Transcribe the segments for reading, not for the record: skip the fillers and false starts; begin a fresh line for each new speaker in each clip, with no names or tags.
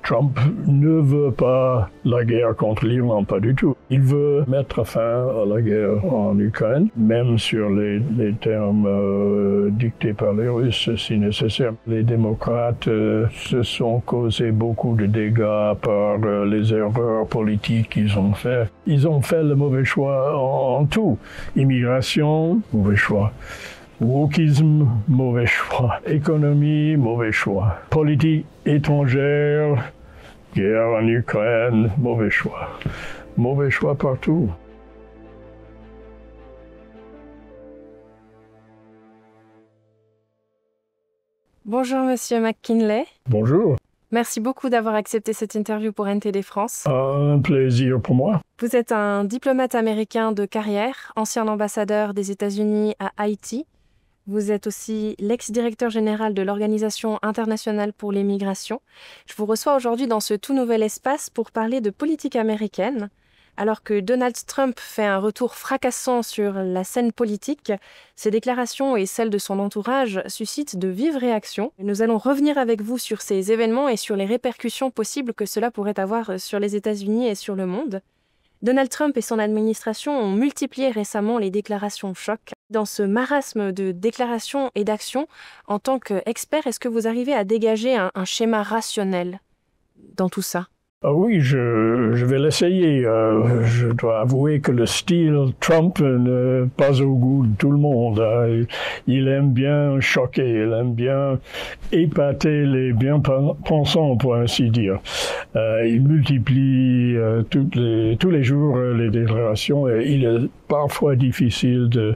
Trump ne veut pas la guerre contre l'Iran, pas du tout. Il veut mettre fin à la guerre en Ukraine, même sur les termes dictés par les Russes si nécessaire. Les démocrates se sont causés beaucoup de dégâts par les erreurs politiques qu'ils ont fait. Ils ont fait le mauvais choix en tout. Immigration, mauvais choix. Wokisme, mauvais choix. Économie, mauvais choix. Politique étrangère, guerre en Ukraine, mauvais choix. Mauvais choix partout.
Bonjour Monsieur McKinley.
Bonjour.
Merci beaucoup d'avoir accepté cette interview pour NTD France.
Un plaisir pour moi.
Vous êtes un diplomate américain de carrière, ancien ambassadeur des États-Unis à Haïti. Vous êtes aussi l'ex-directeur général de l'Organisation internationale pour les migrations. Je vous reçois aujourd'hui dans ce tout nouvel espace pour parler de politique américaine. Alors que Donald Trump fait un retour fracassant sur la scène politique, ses déclarations et celles de son entourage suscitent de vives réactions. Nous allons revenir avec vous sur ces événements et sur les répercussions possibles que cela pourrait avoir sur les États-Unis et sur le monde. Donald Trump et son administration ont multiplié récemment les déclarations choc. Dans ce marasme de déclarations et d'actions, en tant qu'expert, est-ce que vous arrivez à dégager un schéma rationnel dans tout ça ?
Ah oui, je vais l'essayer. Je dois avouer que le style Trump n'est pas au goût de tout le monde. Il aime bien choquer, il aime bien épater les bien-pensants, pour ainsi dire. Il multiplie tous les jours les déclarations et il est parfois difficile de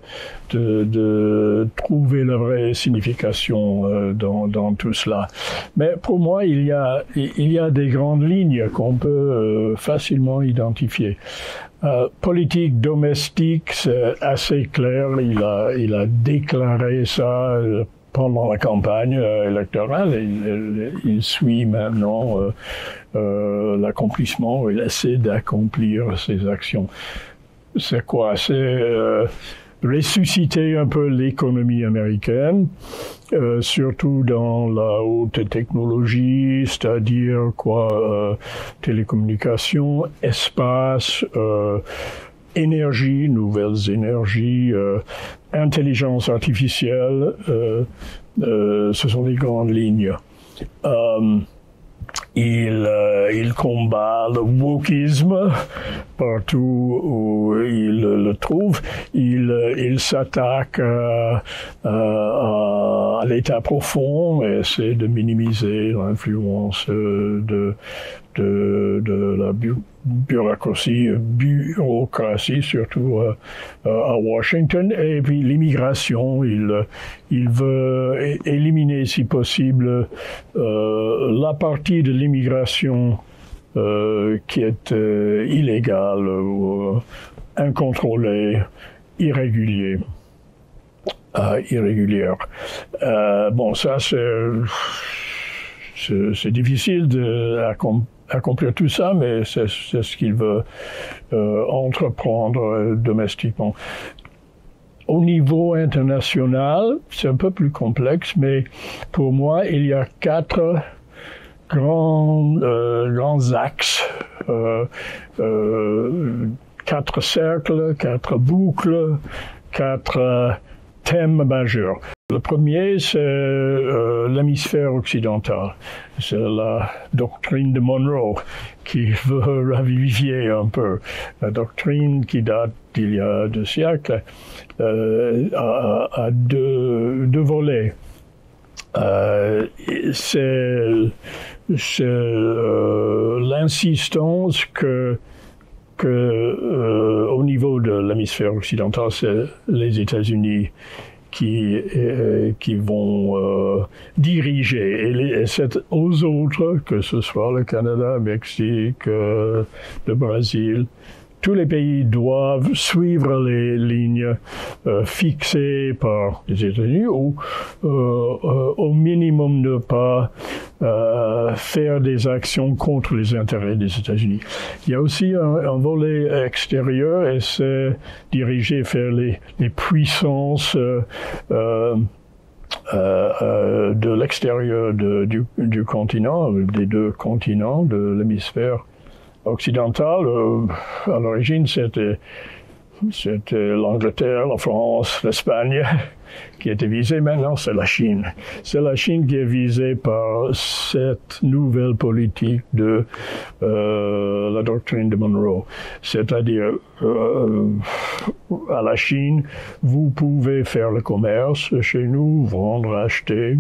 trouver la vraie signification dans tout cela. Mais pour moi, il y a des grandes lignes qu'on peut facilement identifier. Politique domestique, c'est assez clair. Il a déclaré ça pendant la campagne électorale. Il suit maintenant l'accomplissement. Il essaie d'accomplir ses actions. C'est quoi? C'est ressusciter un peu l'économie américaine, surtout dans la haute technologie, c'est-à-dire télécommunications, espace, énergie, nouvelles énergies, intelligence artificielle, ce sont des grandes lignes. Il combat le wokisme partout où il le trouve. Il s'attaque à l'état profond et essaie de minimiser l'influence de la bureaucratie, surtout à Washington. Et puis l'immigration, il veut éliminer, si possible, la partie de l'immigration qui est illégale ou incontrôlée, irrégulière. Bon, ça c'est difficile d'accomplir tout ça, mais c'est ce qu'il veut entreprendre domestiquement. Au niveau international, c'est un peu plus complexe, mais pour moi, il y a quatre grands axes, 4 cercles, 4 boucles, 4 thèmes majeurs. Le premier, c'est l'hémisphère occidental. C'est la doctrine de Monroe qui veut ravivifier un peu. La doctrine qui date d'il y a 2 siècles a deux volets. C'est l'insistance que au niveau de l'hémisphère occidental, c'est les États-Unis qui vont diriger. Et c'est aux autres, que ce soit le Canada, le Mexique, le Brésil, tous les pays doivent suivre les lignes fixées par les États-Unis ou au minimum ne pas faire des actions contre les intérêts des États-Unis. Il y a aussi un volet extérieur et c'est dirigé vers les puissances de l'extérieur du continent, des deux continents de l'hémisphère occidental. À l'origine, c'était l'Angleterre, la France, l'Espagne qui étaient visées. Maintenant, c'est la Chine. C'est la Chine qui est visée par cette nouvelle politique de la doctrine de Monroe. C'est-à-dire, à la Chine, vous pouvez faire le commerce chez nous, vendre, acheter,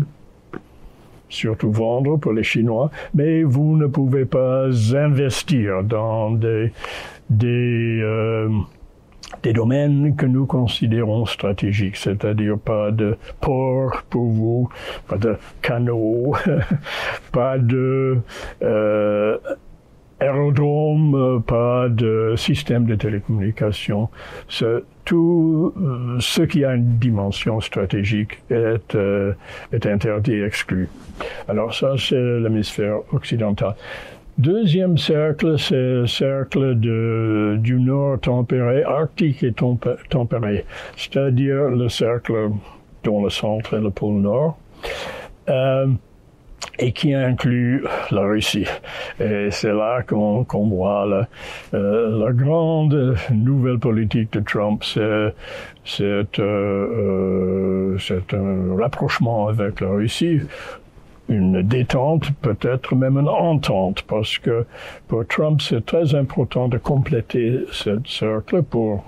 surtout vendre pour les Chinois, mais vous ne pouvez pas investir dans des domaines que nous considérons stratégiques, c'est-à-dire pas de port pour vous, pas de canaux, pas de aérodrome, pas de système de télécommunication. Tout ce qui a une dimension stratégique est interdit et exclu. Alors ça, c'est l'hémisphère occidental. Deuxième cercle, c'est le cercle du nord tempéré, arctique et tempéré, c'est-à-dire le cercle dont le centre est le pôle nord, et qui inclut la Russie. Et c'est là qu'on voit la grande nouvelle politique de Trump, c'est un rapprochement avec la Russie, une détente, peut-être même une entente, parce que pour Trump, c'est très important de compléter ce cercle pour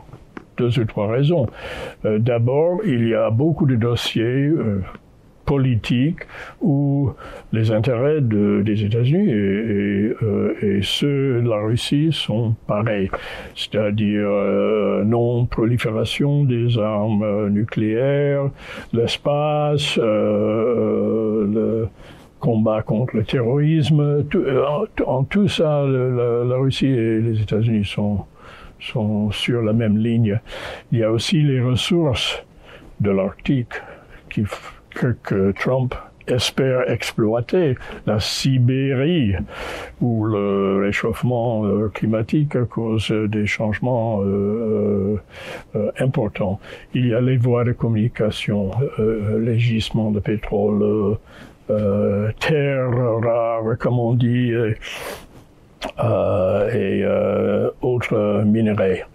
2 ou 3 raisons. D'abord, il y a beaucoup de dossiers politiques où les intérêts des États-Unis et ceux de la Russie sont pareils, c'est-à-dire non-prolifération des armes nucléaires, l'espace, le combat contre le terrorisme. En tout ça, la Russie et les États-Unis sont sur la même ligne. Il y a aussi les ressources de l'Arctique que Trump espère exploiter, la Sibérie, où le réchauffement climatique à cause des changements importants. Il y a les voies de communication, les gisements de pétrole, terres rares, comme on dit, et autres minerais.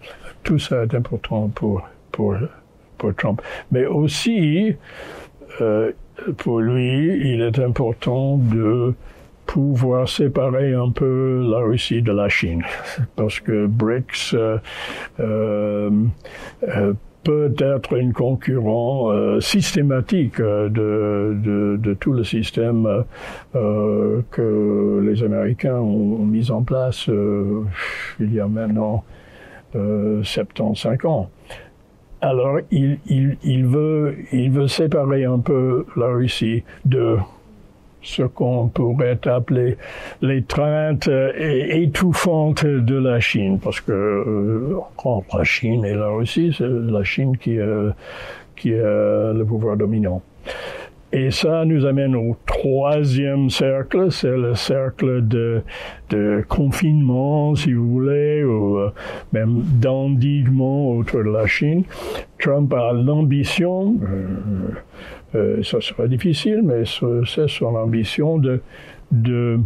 Tout ça est important pour Trump. Mais aussi, pour lui, il est important de pouvoir séparer un peu la Russie de la Chine, parce que BRICS peut être un concurrent systématique de tout le système que les Américains ont mis en place il y a maintenant 75 ans. Alors, il veut séparer un peu la Russie de ce qu'on pourrait appeler l'étreinte étouffante de la Chine, parce que entre la Chine et la Russie, c'est la Chine qui est le pouvoir dominant. Et ça nous amène au 3e cercle, c'est le cercle de confinement, si vous voulez, ou même d'endiguement autour de la Chine. Trump a l'ambition, ça sera difficile, mais c'est son ambition de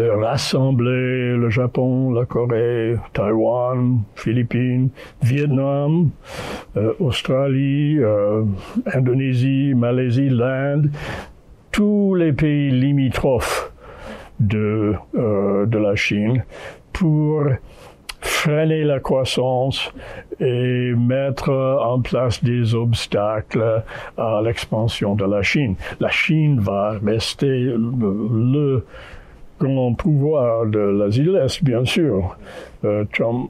rassembler le Japon, la Corée, Taïwan, Philippines, Vietnam, Australie, Indonésie, Malaisie, l'Inde, tous les pays limitrophes de la Chine pour freiner la croissance et mettre en place des obstacles à l'expansion de la Chine. La Chine va rester le grand pouvoir de l'Asie de l'Est, bien sûr. Trump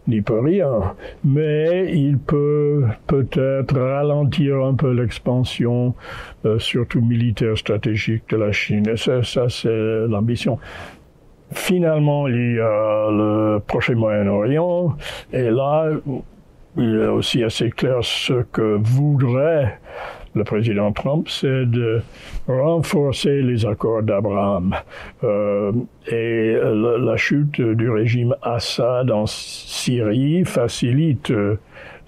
n'y peut rien, mais il peut peut-être ralentir un peu l'expansion, surtout militaire stratégique de la Chine. Et ça c'est l'ambition. Finalement, il y a le prochain Moyen-Orient, et là, il est aussi assez clair ce que voudrait le président Trump, c'est de renforcer les accords d'Abraham. Et la chute du régime Assad en Syrie facilite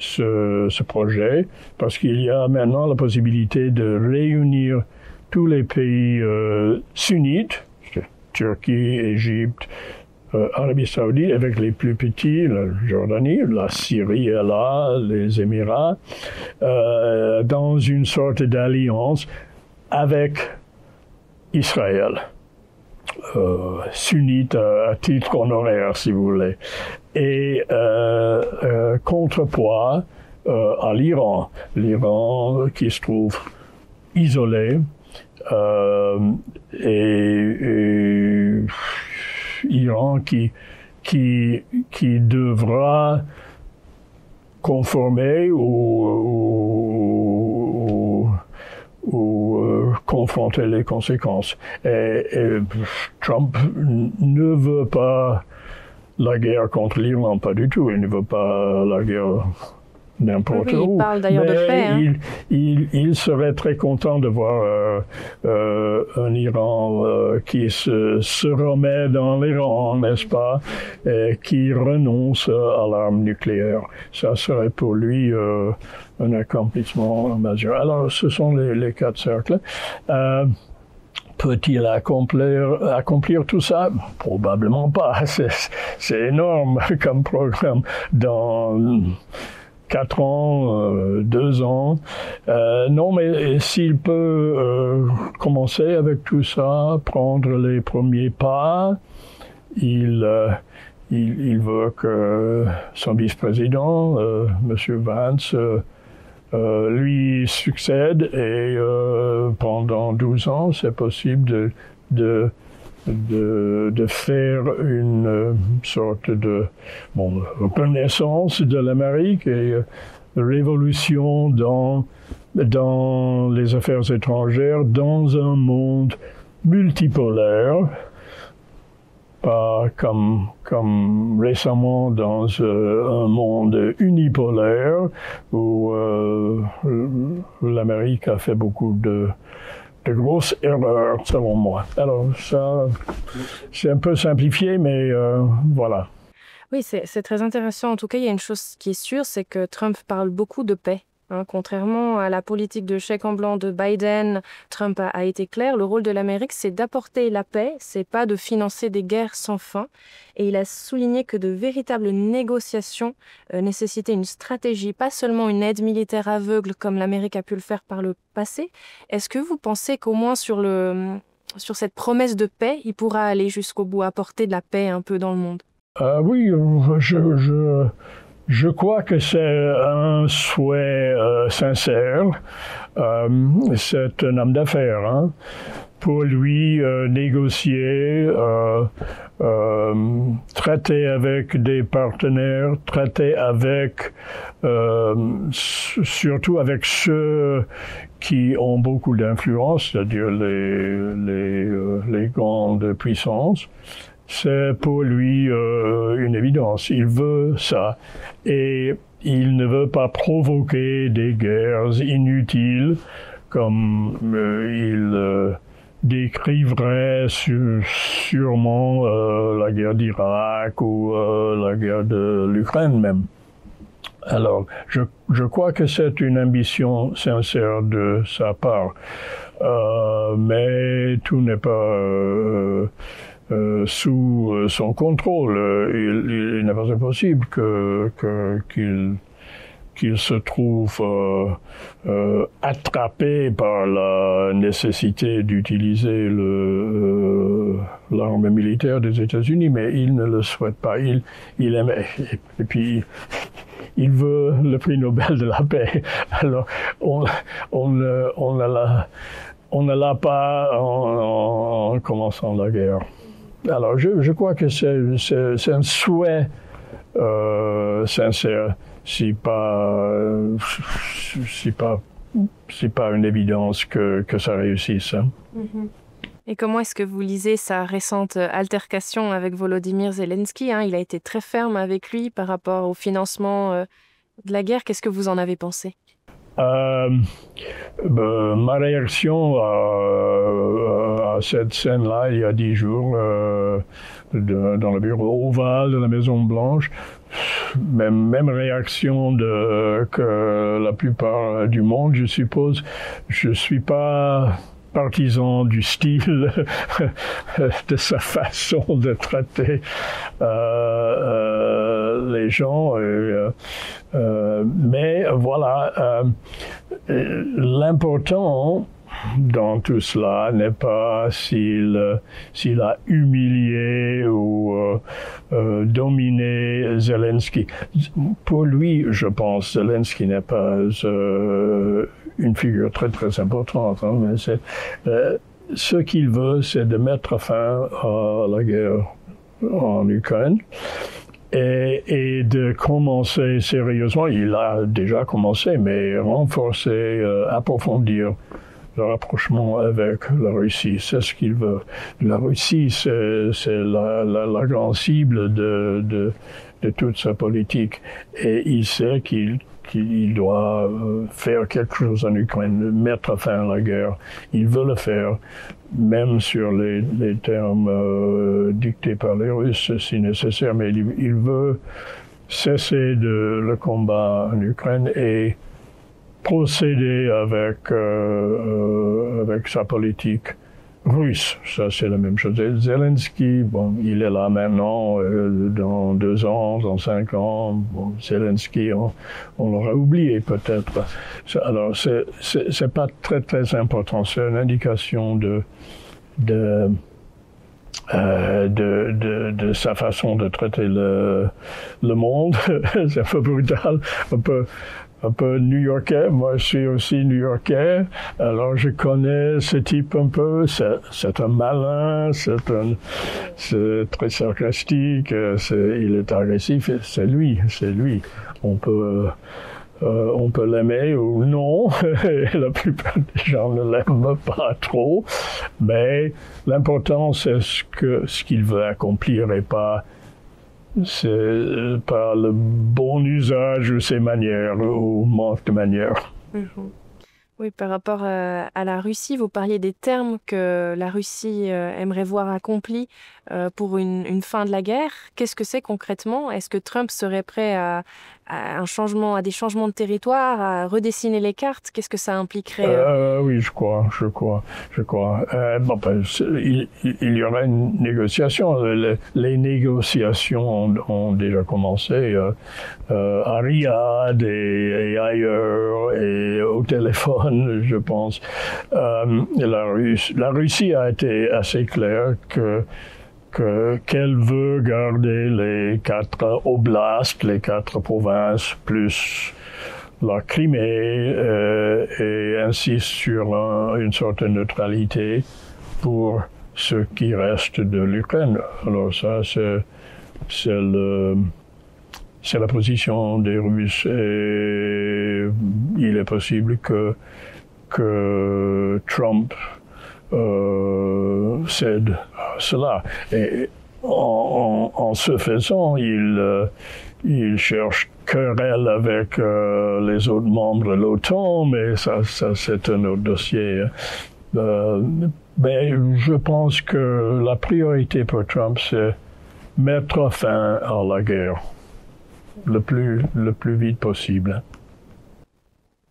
ce projet, parce qu'il y a maintenant la possibilité de réunir tous les pays sunnites, Turquie, Égypte, Arabie Saoudite, avec les plus petits, la Jordanie, la Syrie est là, les Émirats, dans une sorte d'alliance avec Israël. Sunnite à titre honoraire, si vous voulez. Et contrepoids à l'Iran. L'Iran qui se trouve isolé et Iran qui devra conformer ou confronter les conséquences. Et Trump ne veut pas la guerre contre l'Iran, pas du tout. Il ne veut pas la guerre n'importe où.
Il parle d'ailleurs de fait. Hein.
Il serait très content de voir un Iran qui se remet dans les rangs, n'est-ce pas, et qui renonce à l'arme nucléaire. Ça serait pour lui un accomplissement majeur. Alors, ce sont les 4 cercles. Peut-il accomplir tout ça? Probablement pas. C'est énorme comme programme. Dans 4 ans, 2 ans. Non, mais s'il peut commencer avec tout ça, prendre les premiers pas, il veut que son vice-président, M. Vance, lui succède et pendant 12 ans, c'est possible de faire une sorte de renaissance de l'Amérique et révolution dans les affaires étrangères dans un monde multipolaire, pas comme récemment dans un monde unipolaire où l'Amérique a fait beaucoup de grosses erreurs, selon moi. Alors, ça, c'est un peu simplifié, mais voilà.
Oui, c'est très intéressant. En tout cas, il y a une chose qui est sûre, c'est que Trump parle beaucoup de paix. Hein. Contrairement à la politique de chèque en blanc de Biden, Trump a été clair. Le rôle de l'Amérique, c'est d'apporter la paix, c'est pas de financer des guerres sans fin. Et il a souligné que de véritables négociations nécessitaient une stratégie, pas seulement une aide militaire aveugle comme l'Amérique a pu le faire par le passé. Est-ce que vous pensez qu'au moins sur cette promesse de paix, il pourra aller jusqu'au bout, apporter de la paix un peu dans le monde?
Oui, je crois que c'est un souhait sincère. C'est un homme d'affaires. Hein. Pour lui, négocier, traiter avec des partenaires, traiter avec, surtout avec ceux qui ont beaucoup d'influence, c'est-à-dire les grandes puissances. C'est pour lui une évidence. Il veut ça. Et il ne veut pas provoquer des guerres inutiles comme il décriverait sûrement la guerre d'Irak ou la guerre de l'Ukraine même. Alors, je crois que c'est une ambition sincère de sa part. Mais tout n'est pas sous son contrôle. Il n'est pas impossible qu'il se trouve attrapé par la nécessité d'utiliser l'arme militaire des États-Unis, mais il ne le souhaite pas. Il aime, et puis il veut le prix Nobel de la paix. Alors on ne l'a pas en commençant la guerre. Alors, je crois que c'est un souhait sincère, si pas une évidence que ça réussisse. Hein.
Mm-hmm. Et comment est-ce que vous lisez sa récente altercation avec Volodymyr Zelensky, hein? Il a été très ferme avec lui par rapport au financement de la guerre. Qu'est-ce que vous en avez pensé?
Ma réaction cette scène-là, il y a 10 jours, dans le bureau ovale de la Maison-Blanche, même réaction que la plupart du monde, je suppose. Je ne suis pas partisan du style, de sa façon de traiter les gens. Mais voilà, l'important dans tout cela n'est pas s'il a humilié ou dominé Zelensky. Pour lui, je pense, Zelensky n'est pas une figure très très importante, hein, mais ce qu'il veut, c'est de mettre fin à la guerre en Ukraine. Et de commencer sérieusement, il a déjà commencé, mais renforcer, approfondir le rapprochement avec la Russie, c'est ce qu'il veut. La Russie, c'est la grande cible de toute sa politique. Et il sait qu'il doit faire quelque chose en Ukraine, mettre fin à la guerre. Il veut le faire, même sur les termes dictés par les Russes, si nécessaire, mais il veut cesser le combat en Ukraine et procéder avec sa politique russe. Ça, c'est la même chose. Et Zelensky, bon, il est là maintenant, dans 2 ans, dans 5 ans. Bon, Zelensky, on l'aura oublié peut-être. Alors, c'est pas très très important. C'est une indication de sa façon de traiter le monde. C'est un peu brutal, un peu new-yorkais. Moi, je suis aussi new-yorkais. Alors, je connais ce type un peu. C'est un malin, c'est très sarcastique, il est agressif. C'est lui. On peut l'aimer ou non. La plupart des gens ne l'aiment pas trop. Mais l'important, c'est ce qu'il veut accomplir et pas le bon usage de ses manières ou manque de manières.
Mm-hmm. Oui, par rapport à la Russie, vous parliez des termes que la Russie aimerait voir accomplis pour une fin de la guerre. Qu'est-ce que c'est concrètement? Est-ce que Trump serait prêt à des changements de territoire, à redessiner les cartes? Qu'est-ce que ça impliquerait?
Oui, je crois. Il y aura une négociation. Les négociations ont déjà commencé à Riyad et ailleurs et au téléphone, je pense. La Russie a été assez claire qu'elle veut garder les 4 oblasts, les 4 provinces, plus la Crimée, et insiste sur une sorte de neutralité pour ce qui reste de l'Ukraine. Alors ça, c'est la position des Russes, et il est possible que Trump cède à cela. Et en ce faisant, il cherche querelle avec les autres membres de l'OTAN, mais ça c'est un autre dossier. Mais je pense que la priorité pour Trump, c'est mettre fin à la guerre le plus vite possible.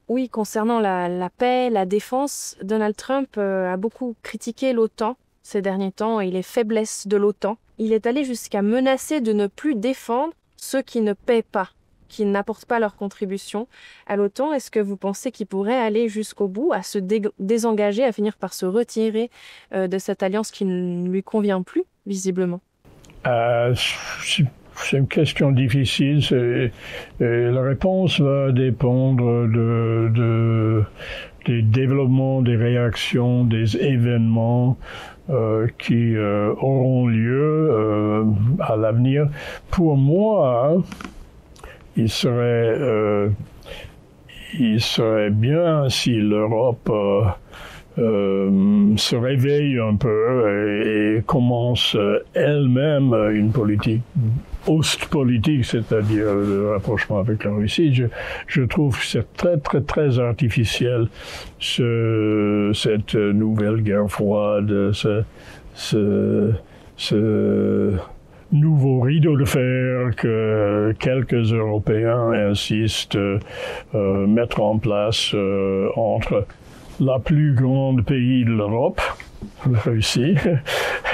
Oui, concernant la paix, la défense, Donald Trump a beaucoup critiqué l'OTAN ces derniers temps et les faiblesses de l'OTAN. Il est allé jusqu'à menacer de ne plus défendre ceux qui ne paient pas, qui n'apportent pas leur contribution à l'OTAN. Est-ce que vous pensez qu'il pourrait aller jusqu'au bout, à se désengager, à finir par se retirer de cette alliance qui ne lui convient plus, visiblement?
C'est une question difficile. La réponse va dépendre des développements, des réactions, des événements qui auront lieu à l'avenir. Pour moi, il serait bien si l'Europe se réveille un peu et commence elle-même une politique ostpolitique, c'est-à-dire le rapprochement avec la Russie. Je trouve que c'est très, très, très artificiel, cette nouvelle guerre froide, ce nouveau rideau de fer que quelques Européens insistent mettre en place entre la plus grande pays de l'Europe, la Russie,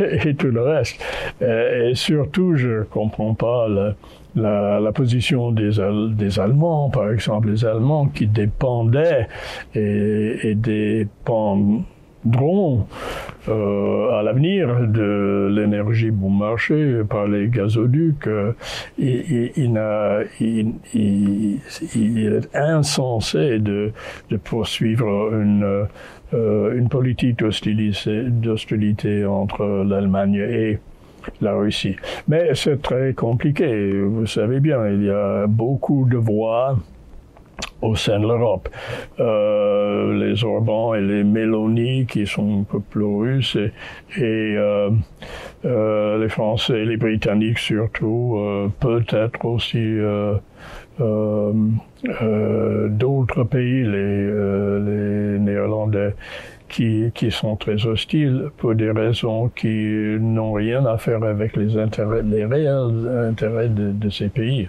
et tout le reste. Et surtout, je ne comprends pas la position des Allemands, par exemple, les Allemands qui dépendaient et dépendront à l'avenir de l'énergie bon marché par les gazoducs. Il est insensé de poursuivre une politique d'hostilité entre l'Allemagne et la Russie. Mais c'est très compliqué. Vous savez bien, il y a beaucoup de voix au sein de l'Europe. Les Orbán et les Mélanie qui sont un peu plus russes et les Français et les Britanniques surtout, peut-être aussi d'autres pays, les Néerlandais, qui sont très hostiles pour des raisons qui n'ont rien à faire avec les réels intérêts de ces pays,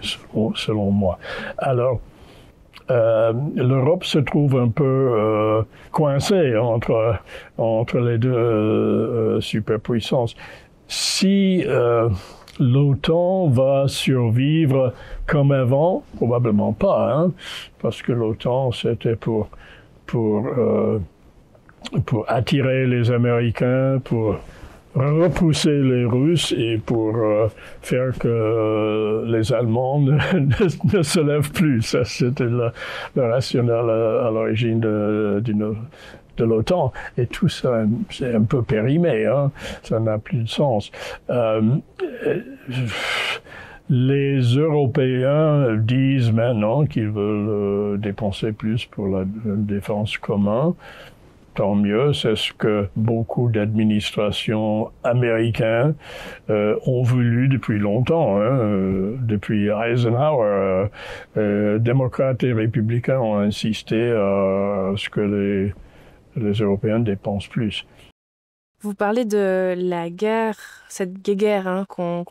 selon moi. Alors, l'Europe se trouve un peu coincée entre les deux superpuissances. Si l'OTAN va survivre comme avant, probablement pas, hein, parce que l'OTAN c'était pour attirer les Américains, pour repousser les Russes et pour faire que les Allemands ne se lèvent plus. Ça, c'était le rationnel à l'origine de l'OTAN. Et tout ça, c'est un peu périmé, hein? Ça n'a plus de sens. Les Européens disent maintenant qu'ils veulent dépenser plus pour la défense commune. Tant mieux, c'est ce que beaucoup d'administrations américaines ont voulu depuis longtemps. Hein. Depuis Eisenhower, démocrates et républicains ont insisté à ce que les Européens dépensent plus.
Vous parlez de la guerre, cette guerre hein, qu'on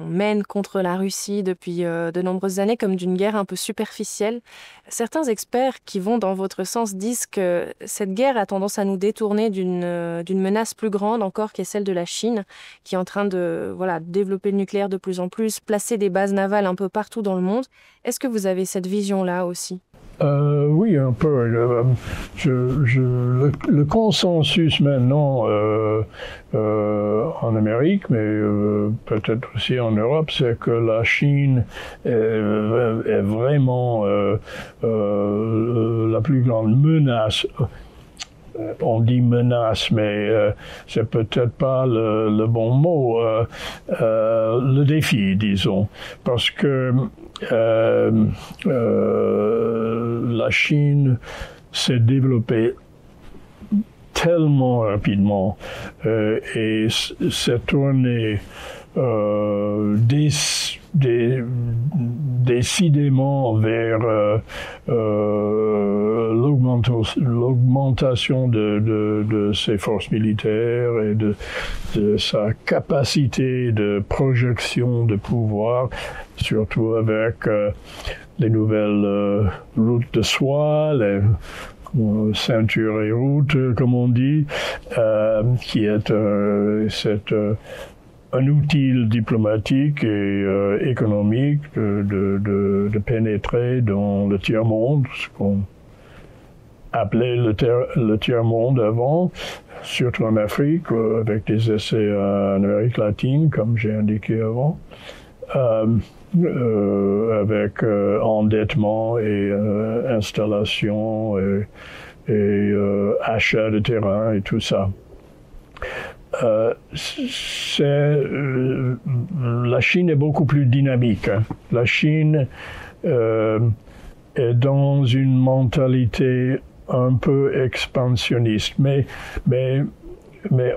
mène contre la Russie depuis de nombreuses années comme d'une guerre un peu superficielle. Certains experts qui vont dans votre sens disent que cette guerre a tendance à nous détourner d'une menace plus grande encore qui est celle de la Chine, qui est en train de développer le nucléaire de plus en plus, placer des bases navales un peu partout dans le monde. Est-ce que vous avez cette vision-là aussi ?
Oui, un peu. Le consensus maintenant en Amérique, mais peut-être aussi en Europe, c'est que la Chine est vraiment la plus grande menace. On dit menace, mais c'est peut-être pas le bon mot. Le défi, disons, parce que la Chine s'est développée tellement rapidement et s'est tournée décidément vers l'augmentation de ses forces militaires et de sa capacité de projection de pouvoir, surtout avec les nouvelles routes de soie, les ceintures et routes, comme on dit, qui est un outil diplomatique et économique de pénétrer dans le tiers-monde, ce qu'on appelait le tiers-monde avant, surtout en Afrique, avec des essais en Amérique latine, comme j'ai indiqué avant, avec endettement et installation et achat de terrain et tout ça. La Chine est beaucoup plus dynamique. Hein. La Chine est dans une mentalité un peu expansionniste, mais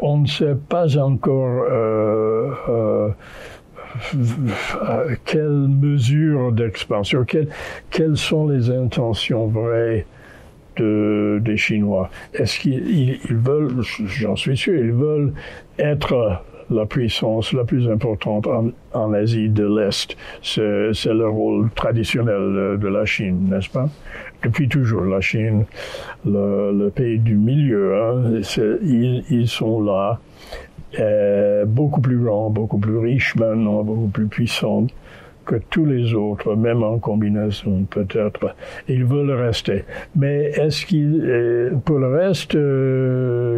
on ne sait pas encore quelle mesure d'expansion, quelles sont les intentions vraies des Chinois. Est-ce qu'ils veulent, j'en suis sûr, ils veulent être la puissance la plus importante en Asie de l'Est. C'est le rôle traditionnel de la Chine, n'est-ce pas? Depuis toujours, la Chine, le pays du milieu, hein, ils sont là, beaucoup plus grands, beaucoup plus riches maintenant, beaucoup plus puissants que tous les autres, même en combinaison peut-être. Ils veulent rester. Mais est-ce pour le reste,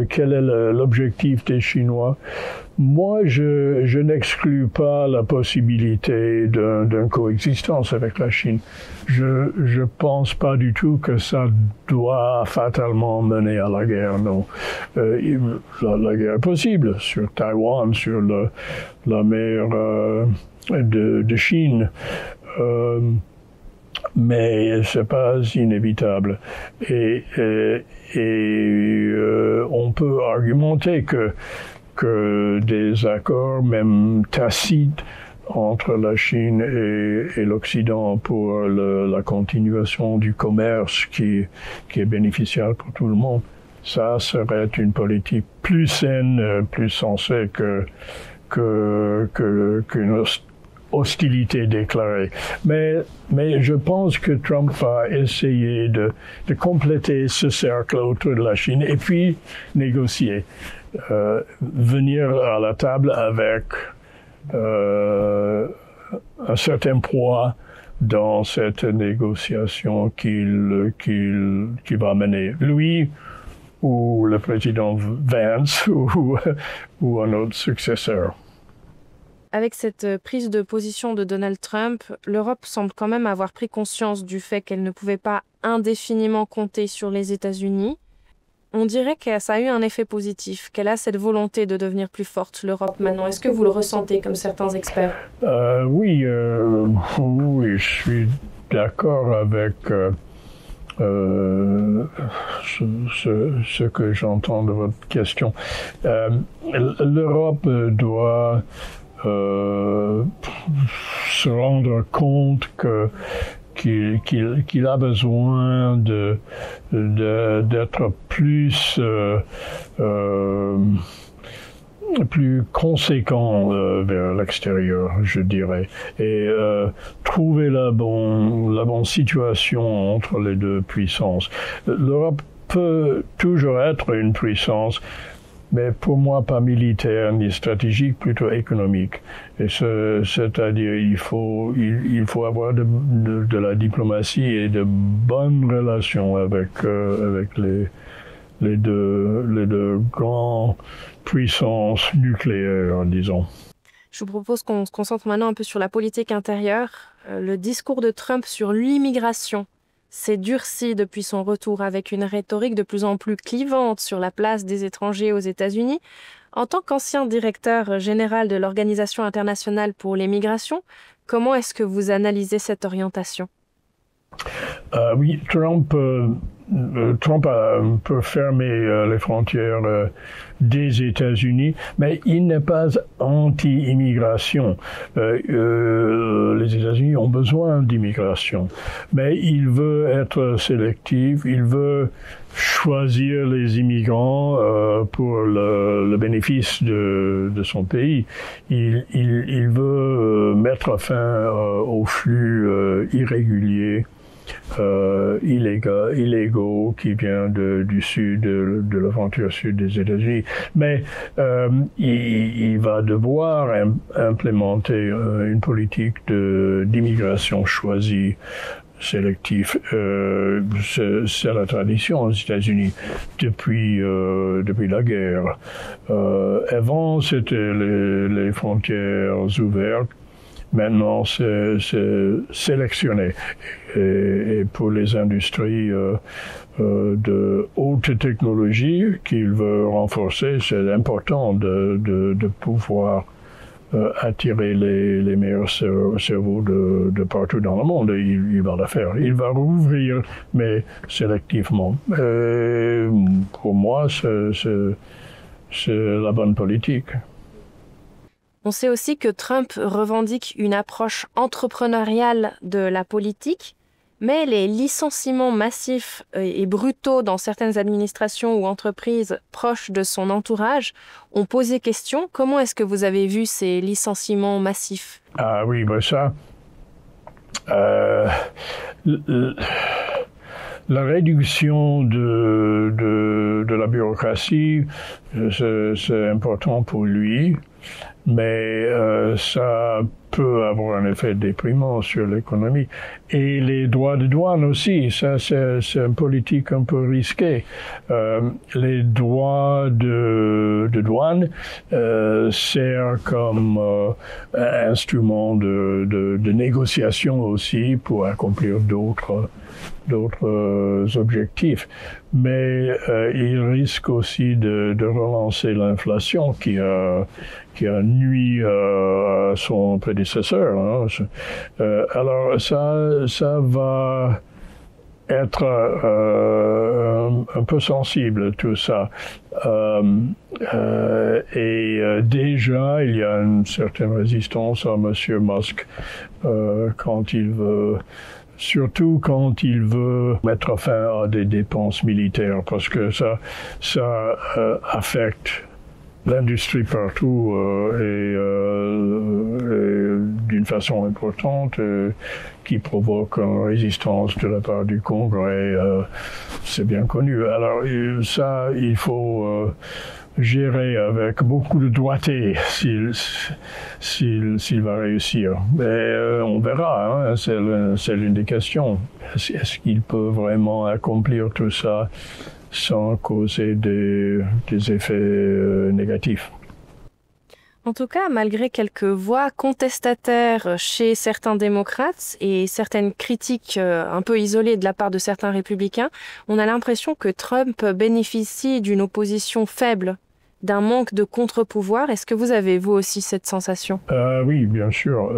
quel est l'objectif des Chinois? Moi, je n'exclus pas la possibilité d'une coexistence avec la Chine. Je pense pas du tout que ça doit fatalement mener à la guerre, non. La guerre est possible sur Taïwan, sur la mer de Chine, mais c'est pas inévitable. Et on peut argumenter que des accords, même tacites, entre la Chine et l'Occident pour la continuation du commerce qui est bénéficiaire pour tout le monde, ça serait une politique plus saine, plus sensée qu'une hostilité déclarée. Mais je pense que Trump va essayer de compléter ce cercle autour de la Chine et puis négocier. Venir à la table avec un certain poids dans cette négociation qu'il va mener. Lui ou le président Vance ou un autre successeur.
Avec cette prise de position de Donald Trump, l'Europe semble quand même avoir pris conscience du fait qu'elle ne pouvait pas indéfiniment compter sur les États-Unis. On dirait que ça a eu un effet positif, qu'elle a cette volonté de devenir plus forte, l'Europe, maintenant. Est-ce que vous le ressentez comme certains experts?
Oui, je suis d'accord avec ce que j'entends de votre question. L'Europe doit se rendre compte qu'il a besoin d'être plus conséquent vers l'extérieur, je dirais, et trouver la bonne situation entre les deux puissances. L'Europe peut toujours être une puissance, mais pour moi pas militaire ni stratégique, plutôt économique. Et c'est-à-dire il faut avoir de la diplomatie et de bonnes relations avec les deux grandes puissances nucléaires, disons.
Je vous propose qu'on se concentre maintenant un peu sur la politique intérieure. Le discours de Trump sur l'immigration s'est durci depuis son retour avec une rhétorique de plus en plus clivante sur la place des étrangers aux États-Unis. En tant qu'ancien directeur général de l'Organisation internationale pour les migrations, comment est-ce que vous analysez cette orientation?
Oui, Trump a un peu fermé les frontières des États-Unis, mais il n'est pas anti-immigration. Les États-Unis ont besoin d'immigration, mais il veut être sélectif, il veut choisir les immigrants pour le bénéfice de son pays. Il veut mettre fin aux flux irréguliers, illégaux qui vient du sud, de la frontière sud des États-Unis. Mais il va devoir implémenter une politique d'immigration choisie, sélectif. C'est la tradition aux États-Unis depuis la guerre. Avant, c'était les frontières ouvertes. Maintenant, c'est sélectionné. Et pour les industries de haute technologie qu'il veut renforcer, c'est important de pouvoir attirer les meilleurs cerveaux de partout dans le monde. Il va le faire. Il va rouvrir, mais sélectivement. Pour moi, c'est la bonne politique.
On sait aussi que Trump revendique une approche entrepreneuriale de la politique, mais les licenciements massifs et brutaux dans certaines administrations ou entreprises proches de son entourage ont posé question. Comment est-ce que vous avez vu ces licenciements massifs?
Ah oui, ben ça... La réduction de la bureaucratie, c'est important pour lui, mais ça peut avoir un effet déprimant sur l'économie. Et les droits de douane aussi, ça c'est une politique un peu risquée. Les droits de douane servent comme instrument de négociation aussi pour accomplir d'autres objectifs. Mais il risque aussi de relancer l'inflation qui a nui à son prédécesseur. Hein. Alors ça va être un peu sensible tout ça. Déjà, il y a une certaine résistance à M. Musk quand il veut... Surtout quand il veut mettre fin à des dépenses militaires, parce que ça affecte l'industrie partout et d'une façon importante qui provoque une résistance de la part du Congrès. C'est bien connu. Alors ça, il faut... gérer avec beaucoup de doigté s'il va réussir. Mais on verra, hein, c'est l'une des questions. Est-ce qu'il peut vraiment accomplir tout ça sans causer des effets négatifs?
En tout cas, malgré quelques voix contestataires chez certains démocrates et certaines critiques un peu isolées de la part de certains républicains, on a l'impression que Trump bénéficie d'une opposition faible, d'un manque de contre-pouvoir. Est-ce que vous avez, vous aussi, cette sensation?
Oui, bien sûr.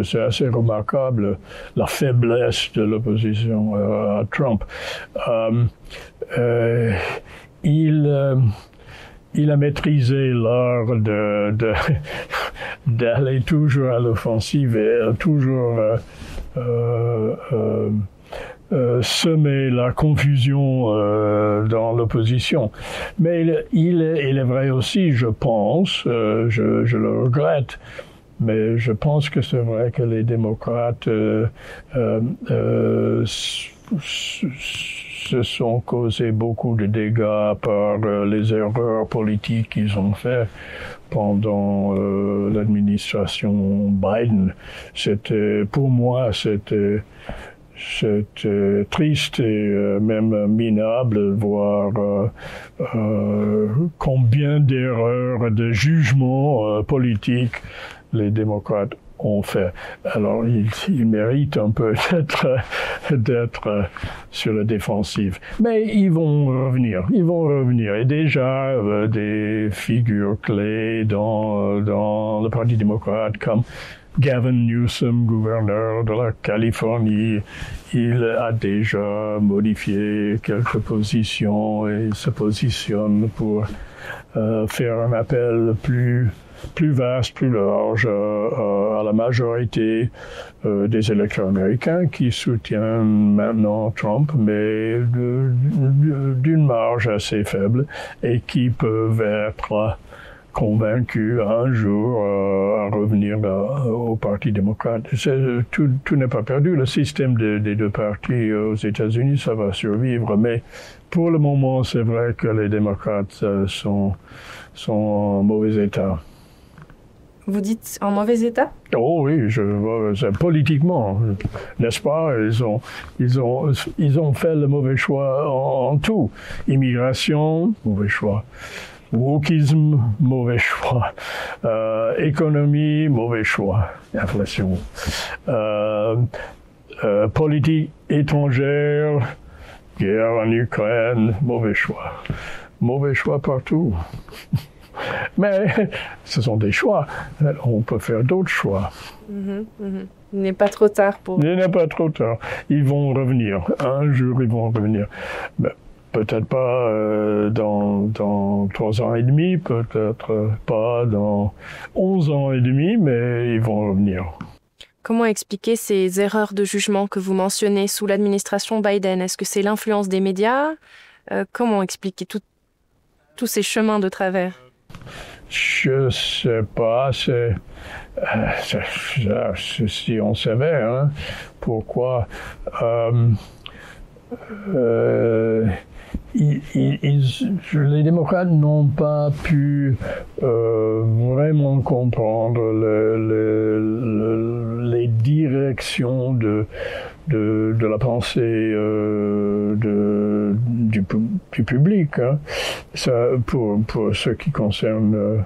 C'est assez remarquable la faiblesse de l'opposition à Trump. Il a maîtrisé l'art d'aller toujours à l'offensive et toujours semer la confusion dans l'opposition. Mais il est vrai aussi, je pense, je le regrette, mais je pense que c'est vrai que les démocrates se sont causés beaucoup de dégâts par les erreurs politiques qu'ils ont faites pendant l'administration Biden. Pour moi, c'était triste et même minable de voir combien d'erreurs de jugement politique les démocrates ont fait. Alors, ils méritent un peu d'être sur la défensive. Mais ils vont revenir. Et déjà, des figures clés dans le Parti démocrate comme Gavin Newsom, gouverneur de la Californie, il a déjà modifié quelques positions et se positionne pour faire un appel plus vaste, plus large à la majorité des électeurs américains qui soutiennent maintenant Trump, mais d'une marge assez faible et qui peuvent être convaincus un jour à revenir au Parti démocrate. Tout n'est pas perdu. Le système des deux partis aux États-Unis, ça va survivre, mais pour le moment, c'est vrai que les démocrates sont en mauvais état.
Vous dites en mauvais état?
Oh oui, politiquement, n'est-ce pas? Ils ont fait le mauvais choix en tout. Immigration, mauvais choix. Wokisme, mauvais choix. Économie, mauvais choix. Inflation. Politique étrangère, guerre en Ukraine, mauvais choix. Mauvais choix partout. Mais ce sont des choix. On peut faire d'autres choix.
Il n'est pas trop tard pour...
Il n'est pas trop tard. Ils vont revenir. Un jour, ils vont revenir. Mais peut-être pas dans 3 ans et demi, peut-être pas dans 11 ans et demi, mais ils vont revenir.
Comment expliquer ces erreurs de jugement que vous mentionnez sous l'administration Biden? Est-ce que c'est l'influence des médias? Comment expliquer tous ces chemins de travers?
Je sais pas, si on savait, hein, pourquoi les démocrates n'ont pas pu vraiment comprendre les directions de la pensée du public. Hein. Ça, pour ce qui concerne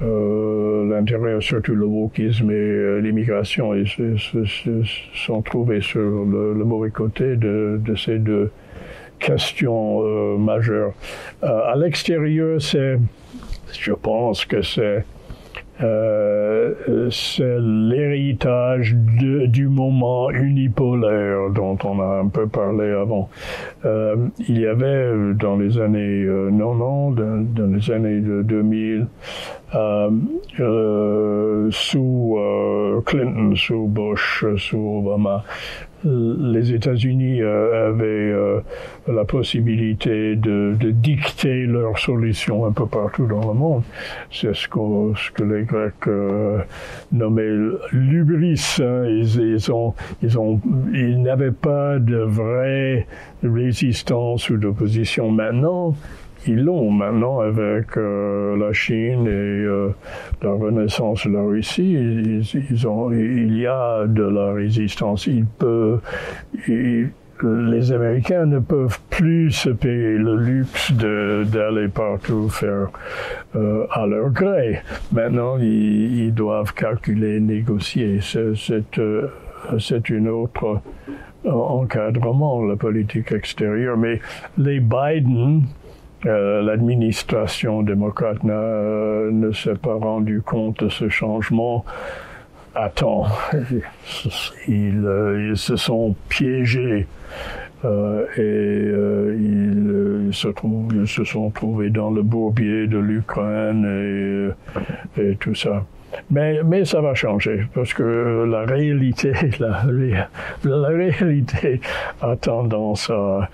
l'intérieur, surtout le wokisme et l'immigration, ils se sont trouvés sur le mauvais côté de ces deux questions majeures. À l'extérieur, je pense que c'est l'héritage du moment unipolaire dont on a un peu parlé avant. Il y avait dans les années 90, dans les années 2000, sous Clinton, sous Bush, sous Obama, les États-Unis avaient la possibilité de dicter leurs solutions un peu partout dans le monde. C'est ce que les Grecs nommaient l'hubris. Hein. Ils n'avaient pas de vraie résistance ou d'opposition. Maintenant, ils l'ont maintenant avec la Chine et la renaissance de la Russie. Il y a de la résistance. Les Américains ne peuvent plus se payer le luxe d'aller partout faire à leur gré. Maintenant, ils doivent calculer, négocier. C'est une autre encadrement, la politique extérieure. Mais les Biden, l'administration démocrate ne s'est pas rendu compte de ce changement à temps. Ils se sont piégés ils se sont trouvés dans le bourbier de l'Ukraine et tout ça. Mais ça va changer parce que la réalité a tendance à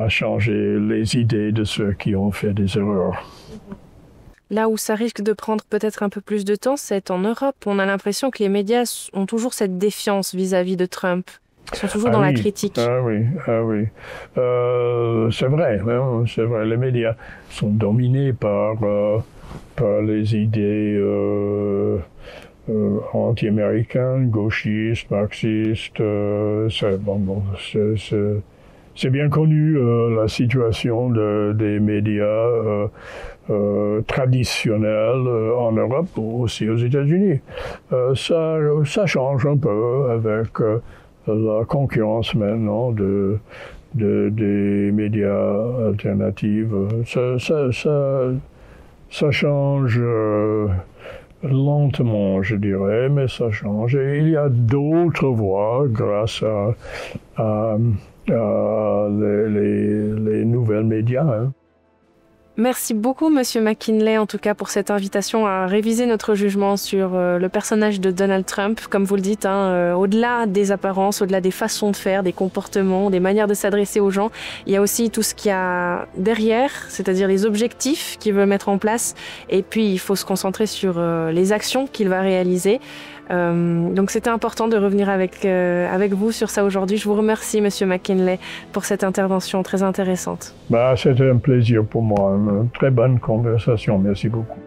changer les idées de ceux qui ont fait des erreurs.
Là où ça risque de prendre peut-être un peu plus de temps, c'est en Europe. On a l'impression que les médias ont toujours cette défiance vis-à-vis de Trump. Ils sont toujours dans la critique.
Ah oui. C'est vrai. Les médias sont dominés par les idées anti-américaines, gauchistes, marxistes. C'est bien connu la situation des médias traditionnels en Europe, aussi aux États-Unis. Ça change un peu avec la concurrence maintenant des médias alternatifs. Ça change lentement, je dirais, mais ça change. Et il y a d'autres voies grâce à les nouvelles médias. Hein.
Merci beaucoup, Monsieur McKinley, en tout cas, pour cette invitation à réviser notre jugement sur le personnage de Donald Trump. Comme vous le dites, au-delà des apparences, au-delà des façons de faire, des comportements, des manières de s'adresser aux gens, il y a aussi tout ce qu'il y a derrière, c'est-à-dire les objectifs qu'il veut mettre en place. Et puis, il faut se concentrer sur les actions qu'il va réaliser. Donc c'était important de revenir avec vous sur ça aujourd'hui. Je vous remercie, Monsieur McKinley, pour cette intervention très intéressante.
C'était un plaisir pour moi, une très bonne conversation. Merci beaucoup.